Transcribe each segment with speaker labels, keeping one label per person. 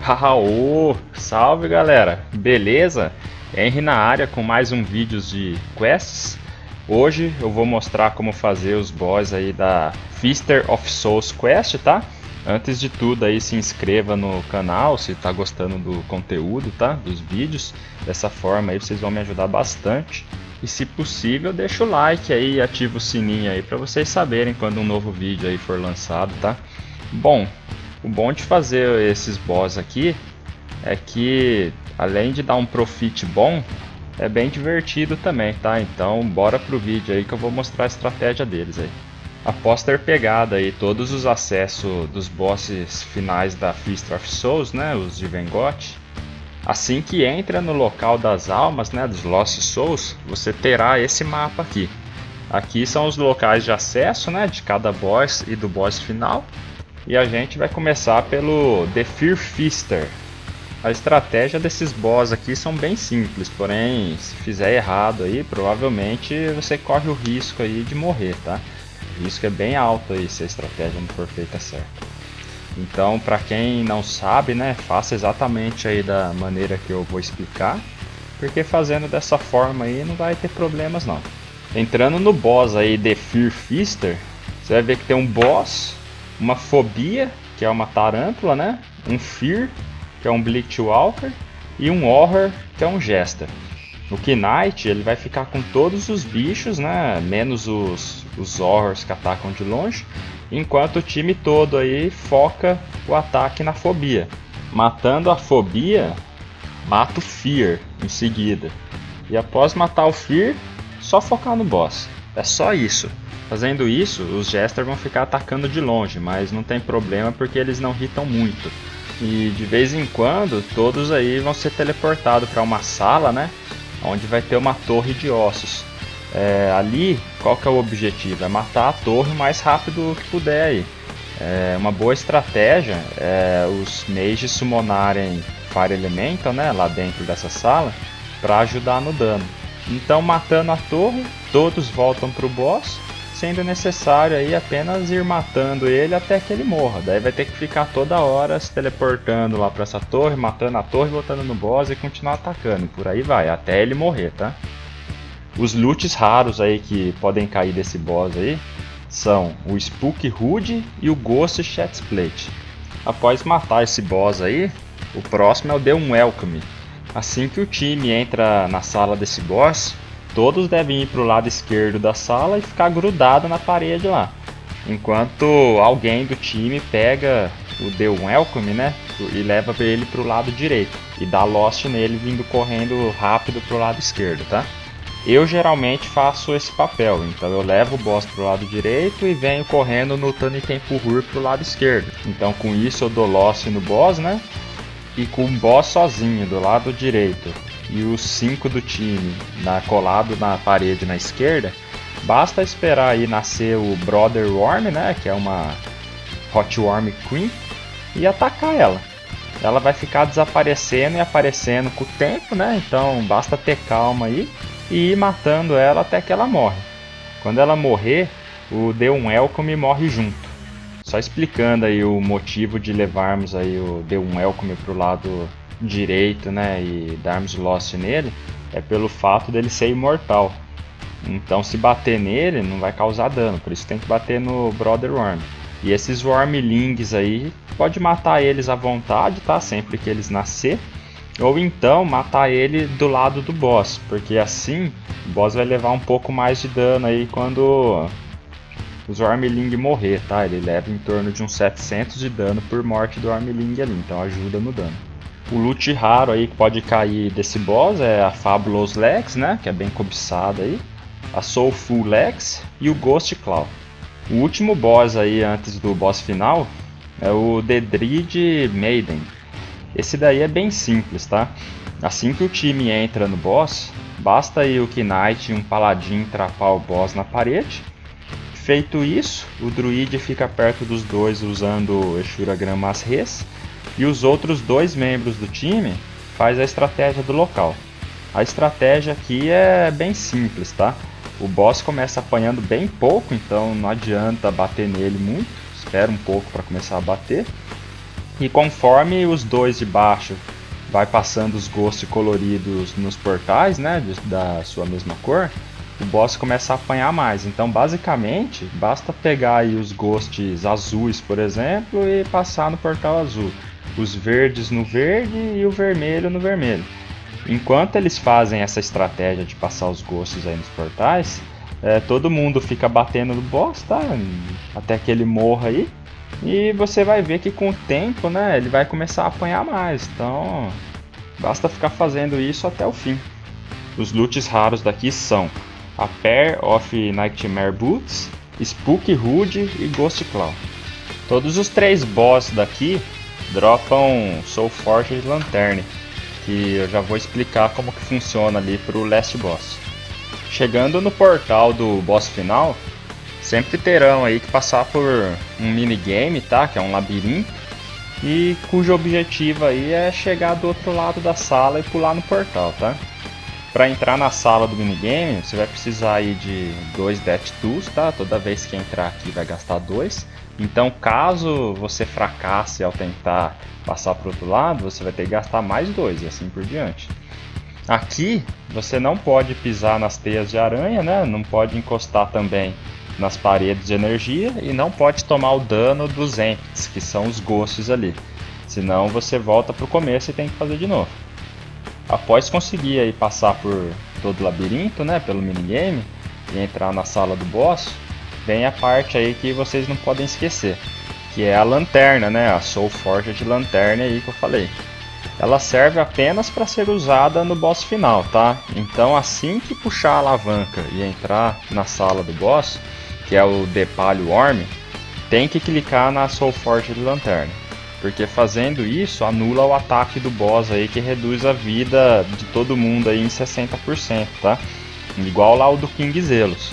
Speaker 1: Raô, salve galera, beleza? Henry na área com mais um vídeo de quests. Hoje eu vou mostrar como fazer os boss aí da Feaster of Souls Quest, tá? Antes de tudo aí se inscreva no canal se tá gostando do conteúdo, tá? Dos vídeos. Dessa forma aí vocês vão me ajudar bastante. E se possível deixa o like aí e ativa o sininho aí para vocês saberem quando um novo vídeo aí for lançado, tá? Bom, o bom de fazer esses boss aqui é que além de dar um profit bom, é bem divertido também, tá? Então bora pro vídeo aí que eu vou mostrar a estratégia deles aí. Após ter pegado aí todos os acessos dos bosses finais da Feast of Souls, né, os de Vengot, assim que entra no local das almas, né, dos Lost Souls, você terá esse mapa aqui. Aqui são os locais de acesso, né, de cada boss e do boss final. E a gente vai começar pelo The Fear Feaster. A estratégia desses boss aqui são bem simples, porém se fizer errado aí, provavelmente você corre o risco aí de morrer, tá? O risco é bem alto aí se a estratégia não for feita certa. Então, para quem não sabe, né, faça exatamente aí da maneira que eu vou explicar, porque fazendo dessa forma aí não vai ter problemas não. Entrando no boss aí The Fear Feaster, você vai ver que tem um boss, uma fobia, que é uma tarântula, né? Um fear, que é um Bleachwalker, e um horror, que é um jester. O Knight ele vai ficar com todos os bichos, né? Menos os horrors que atacam de longe, enquanto o time todo aí foca o ataque na fobia. Matando a fobia, mata o fear em seguida. E após matar o fear, só focar no boss. É só isso. Fazendo isso, os Jester vão ficar atacando de longe, mas não tem problema porque eles não hitam muito. E de vez em quando, todos aí vão ser teleportados para uma sala, né? Onde vai ter uma torre de ossos. Ali, qual que é o objetivo? É matar a torre o mais rápido que puder aí. Uma boa estratégia é os mages summonarem Fire Elemental, né? Lá dentro dessa sala, para ajudar no dano. Então, matando a torre, todos voltam para o boss, sendo necessário aí apenas ir matando ele até que ele morra. Daí vai ter que ficar toda hora se teleportando lá para essa torre, matando a torre, voltando no boss e continuar atacando. Por aí vai, até ele morrer, tá? Os loots raros aí que podem cair desse boss aí são o Spook Hood e o Ghost Chestplate. Após matar esse boss aí, o próximo é o The Unwelcome. Assim que o time entra na sala desse boss, todos devem ir para o lado esquerdo da sala e ficar grudado na parede lá. Enquanto alguém do time pega o The Welcome, né, e leva ele para o lado direito. E dá Lost nele vindo correndo rápido para o lado esquerdo, tá? Eu geralmente faço esse papel, então eu levo o boss para o lado direito e venho correndo no Tanikenpurur para o lado esquerdo. Então com isso eu dou Lost no boss, né? E com o boss sozinho do lado direito e os 5 do time colado na parede na esquerda, basta esperar aí nascer o Brother Worm, né, que é uma Hot Worm Queen, e atacar ela. Ela vai ficar desaparecendo e aparecendo com o tempo, né, então basta ter calma aí e ir matando ela até que ela morre. Quando ela morrer, o The Unwelcome morre junto. Só explicando aí o motivo de levarmos aí o The Unwelcome pro lado direito, né, e darmos Lost nele, é pelo fato dele ser imortal. Então se bater nele não vai causar dano, por isso tem que bater no Brother Worm. E esses Wormlings aí, pode matar eles à vontade, tá, sempre que eles nascer. Ou então matar ele do lado do boss, porque assim o boss vai levar um pouco mais de dano aí quando os Wormling morrer, tá? Ele leva em torno de uns 700 de dano por morte do Wormling ali, então ajuda no dano. O loot raro aí que pode cair desse boss é a Fabulous Legs, né? Que é bem cobiçada aí. A Soulful Legs e o Ghost Claw. O último boss aí antes do boss final é o The Dread Maiden. Esse daí é bem simples, tá? Assim que o time entra no boss, basta aí o Knight e um Paladin trapar o boss na parede. Feito isso, o druid fica perto dos dois usando o Eshura Gramas Res, e os outros 2 membros do time faz a estratégia do local. A estratégia aqui é bem simples, tá? O boss começa apanhando bem pouco, então não adianta bater nele muito, espera um pouco para começar a bater. E conforme os dois de baixo vai passando os ghosts coloridos nos portais, né, da sua mesma cor, o boss começa a apanhar mais. Então, basicamente, basta pegar aí os ghosts azuis, por exemplo, e passar no portal azul. Os verdes no verde e o vermelho no vermelho. Enquanto eles fazem essa estratégia de passar os ghosts aí nos portais, todo mundo fica batendo no boss, tá? Até que ele morra aí. E você vai ver que com o tempo, né, ele vai começar a apanhar mais. Então, basta ficar fazendo isso até o fim. Os loots raros daqui são a Pair of Nightmare Boots, Spook Hood e Ghost Claw. Todos os 3 boss daqui dropam Soul Forge de Lanterne, que eu já vou explicar como que funciona ali para o last boss. Chegando no portal do boss final, sempre terão aí que passar por um minigame, tá? Que é um labirinto, e cujo objetivo aí é chegar do outro lado da sala e pular no portal, tá? Para entrar na sala do minigame, você vai precisar aí de 2 Death Tools, tá? Toda vez que entrar aqui vai gastar 2. Então, caso você fracasse ao tentar passar para o outro lado, você vai ter que gastar mais 2 e assim por diante. Aqui, você não pode pisar nas teias de aranha, né? Não pode encostar também nas paredes de energia e não pode tomar o dano dos Ents, que são os ghosts ali. Senão você volta para o começo e tem que fazer de novo. Após conseguir aí passar por todo o labirinto, né, pelo minigame, e entrar na sala do boss, vem a parte aí que vocês não podem esquecer, que é a lanterna, né, a Soul Forge de lanterna aí que eu falei. Ela serve apenas para ser usada no boss final, tá? Então assim que puxar a alavanca e entrar na sala do boss, que é o The Palio Worm, tem que clicar na Soul Forge de lanterna. Porque fazendo isso anula o ataque do boss aí, que reduz a vida de todo mundo aí em 60%, tá? Igual lá o do King Zelos.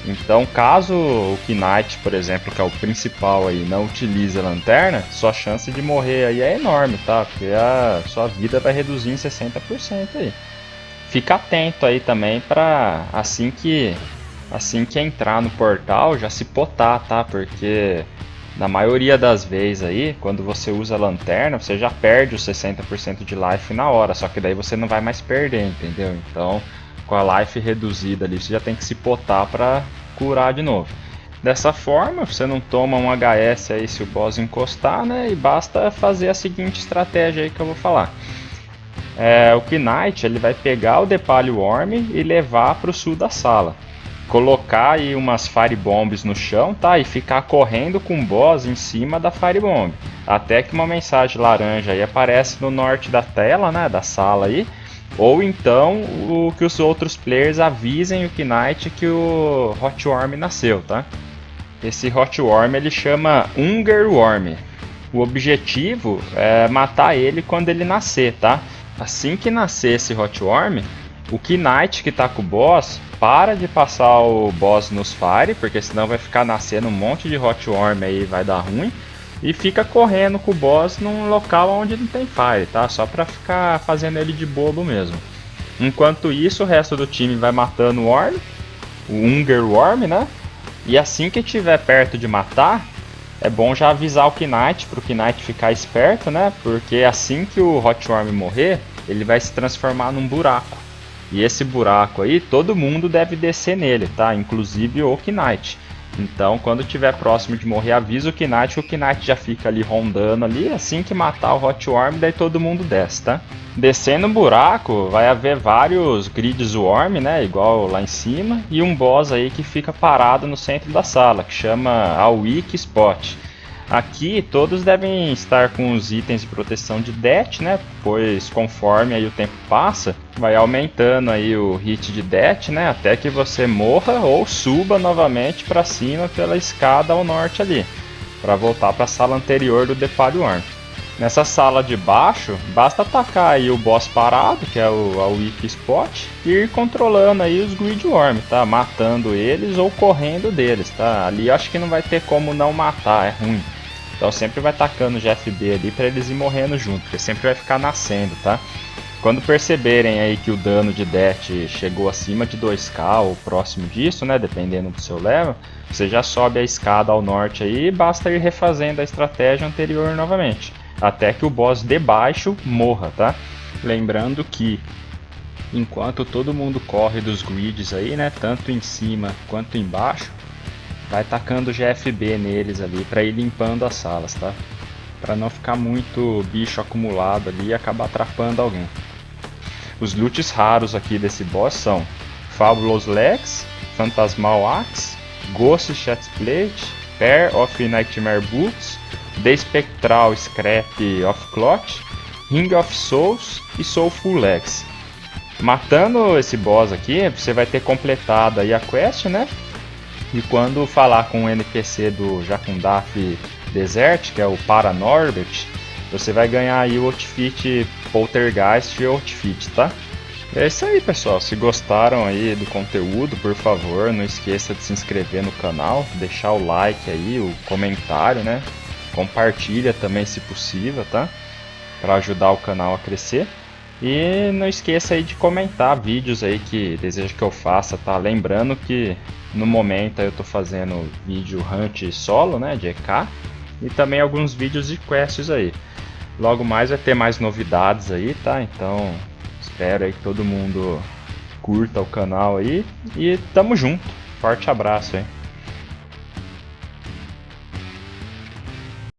Speaker 1: Então, caso o Knight, por exemplo, que é o principal aí, não utilize a lanterna, sua chance de morrer aí é enorme, tá? Porque a sua vida vai reduzir em 60% aí. Fica atento aí também para assim que entrar no portal já se potar, tá? Porque na maioria das vezes aí, quando você usa a lanterna, você já perde os 60% de life na hora, só que daí você não vai mais perder, entendeu? Então, com a life reduzida ali, você já tem que se potar para curar de novo. Dessa forma, você não toma um HS aí se o boss encostar, né? E basta fazer a seguinte estratégia aí que eu vou falar. O Knight ele vai pegar o The Palio Worm e levar para o sul da sala. Colocar aí umas Fire Bombs no chão, tá? E ficar correndo com o boss em cima da Fire Bomb. Até que uma mensagem laranja aí aparece no norte da tela, né? Da sala aí. Ou então que os outros players avisem o Knight que o Hot Worm nasceu, tá? Esse Hot Worm ele chama Hunger Worm. O objetivo é matar ele quando ele nascer, tá? Assim que nascer esse Hot Worm, o Knight que tá com o boss para de passar o boss nos Fire, porque senão vai ficar nascendo um monte de Hot Worm aí e vai dar ruim. E fica correndo com o boss num local onde não tem Fire, tá? Só pra ficar fazendo ele de bobo mesmo. Enquanto isso, o resto do time vai matando o Worm, o Hunger Worm, né? E assim que estiver perto de matar, é bom já avisar o Knight, pro Knight ficar esperto, né? Porque assim que o Hot Worm morrer, ele vai se transformar num buraco. E esse buraco aí, todo mundo deve descer nele, tá? Inclusive o Knight. Então, quando estiver próximo de morrer, avisa o Knight, que o Knight já fica ali rondando ali. Assim que matar o Hot Worm, daí todo mundo desce, tá? Descendo o buraco, vai haver vários grids Worm, né? Igual lá em cima. E um boss aí que fica parado no centro da sala, que chama a Weak Spot. Aqui todos devem estar com os itens de proteção de Det, né? Pois conforme aí o tempo passa, vai aumentando aí o hit de Det, né? Até que você morra ou suba novamente para cima pela escada ao norte ali, para voltar para a sala anterior do The Palio Worm. Nessa sala de baixo, basta atacar aí o boss parado, que é a Weak Spot, e ir controlando aí os Grid Worm, tá? Matando eles ou correndo deles, tá? Ali eu acho que não vai ter como não matar, é ruim. Então sempre vai tacando o GFB ali para eles ir morrendo junto, porque sempre vai ficar nascendo, tá? Quando perceberem aí que o dano de Det chegou acima de 2k ou próximo disso, né, dependendo do seu level, você já sobe a escada ao norte aí e basta ir refazendo a estratégia anterior novamente. até que o boss de baixo morra, tá? Lembrando que enquanto todo mundo corre dos grids aí, né, tanto em cima quanto embaixo, vai tacando GFB neles ali para ir limpando as salas, tá? Para não ficar muito bicho acumulado ali e acabar atrapando alguém. Os loots raros aqui desse boss são Fabulous Legs, Phantasmal Axe, Ghost Chestplate, Pair of Nightmare Boots, The Spectral Scrap of Cloth, Ring of Souls e Soulful Legs. Matando esse boss aqui, você vai ter completado aí a quest, né? E quando falar com o NPC do Jakundaf Desert, que é o Paranorbert, você vai ganhar aí o outfit Poltergeist e outfit, tá? É isso aí, pessoal. Se gostaram aí do conteúdo, por favor, não esqueça de se inscrever no canal, deixar o like aí, o comentário, né? Compartilha também se possível, tá? Para ajudar o canal a crescer. E não esqueça aí de comentar vídeos aí que deseja que eu faça, tá? Lembrando que no momento eu tô fazendo vídeo hunt solo, né, de EK, e também alguns vídeos de quests aí. Logo mais vai ter mais novidades aí, tá? Então espero aí que todo mundo curta o canal aí e tamo junto. Forte abraço aí.